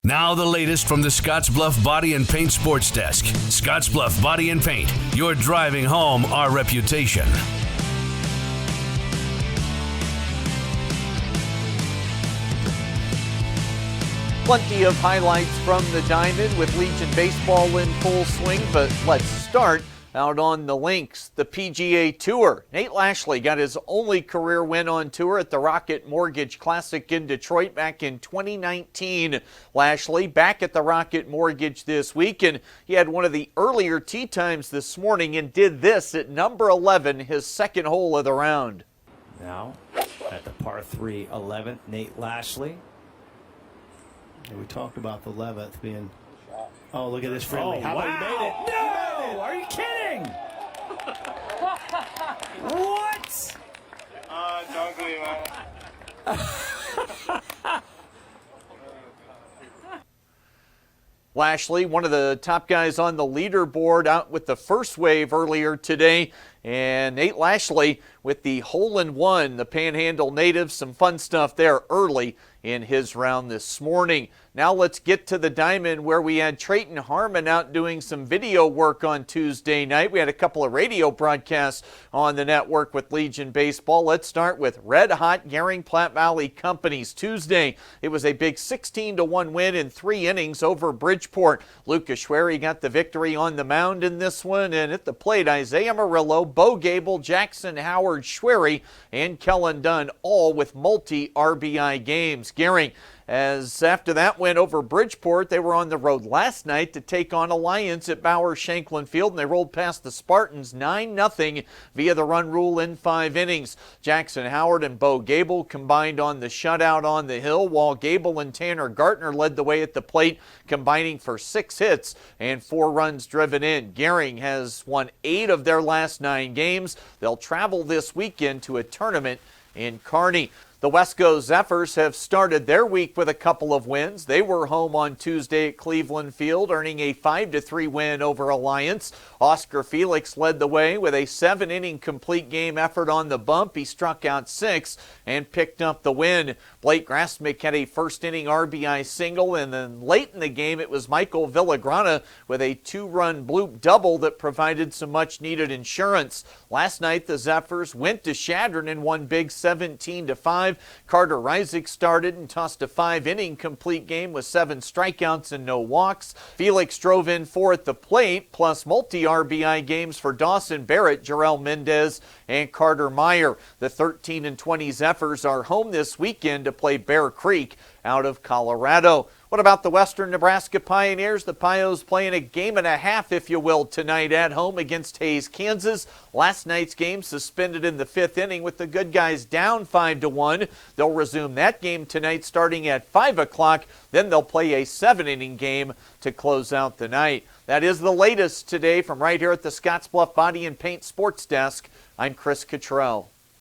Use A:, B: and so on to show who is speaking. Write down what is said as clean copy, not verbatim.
A: Now the latest from the Scottsbluff Body and Paint Sports Desk. Scottsbluff Body and Paint, you're driving home our reputation.
B: Plenty of highlights from the Diamond with Legion baseball in full swing, but let's start out on the links. The PGA Tour. Nate Lashley got his only career win on tour at the Rocket Mortgage Classic in Detroit back in 2019. Lashley back at the Rocket Mortgage this week, and he had one of the earlier tee times this morning and did this at number 11, his second hole of the round.
C: Now at the par 3 11th, Nate Lashley.
D: And we talked about the 11th being, oh, look at this friendly.
C: Oh,
D: How
C: wow.
D: about he made it?
C: No! Are you kidding? What?
D: man.
B: Lashley, one of the top guys on the leaderboard, out with the first wave earlier today. And Nate Lashley with the hole-in-one, the Panhandle native, some fun stuff there early in his round this morning. Now let's get to the Diamond, where we had Trayton Harmon out doing some video work on Tuesday night. We had a couple of radio broadcasts on the network with Legion Baseball. Let's start with red-hot Gering Platte Valley Companies. Tuesday, it was a big 16-1 win in 3 innings over Bridgeport. Lucas Schwery got the victory on the mound in this one, and at the plate, Isaiah Murillo, Bo Gable, Jackson Howard, Schwery, and Kellen Dunn, all with multi-RBI games. Gering, as after that win over Bridgeport, they were on the road last night to take on Alliance at Bauer Shanklin Field, and they rolled past the Spartans 9-0 via the run rule in 5 innings. Jackson Howard and Bo Gable combined on the shutout on the hill, while Gable and Tanner Gartner led the way at the plate, combining for 6 hits and 4 runs driven in. Gering has won 8 of their last 9 games. They'll travel this weekend to a tournament in Kearney. The WESTCO Zephyrs have started their week with a couple of wins. They were home on Tuesday at Cleveland Field, earning a 5-3 win over Alliance. Oscar Felix led the way with a 7-inning complete game effort on the bump. He struck out 6 and picked up the win. Blake Grasmick had a first-inning RBI single, and then late in the game it was Michael Villagrana with a 2-run bloop double that provided some much-needed insurance. Last night the Zephyrs went to Chadron and won big 17-5. Carter Reisig started and tossed a 5-inning complete game with 7 strikeouts and no walks. Felix drove in 4 at the plate, plus multi-RBI games for Dawson Barrett, Jarrell Mendez, and Carter Meyer. The 13-20 Zephyrs are home this weekend to play Bear Creek out of Colorado. What about the Western Nebraska Pioneers? The Pios playing a game and a half, if you will, tonight at home against Hays, Kansas. Last night's game suspended in the 5th inning with the good guys down 5-1. They'll resume that game tonight starting at 5 o'clock. Then they'll play a 7-inning game to close out the night. That is the latest today from right here at the Scottsbluff Body and Paint Sports Desk. I'm Chris Cottrell.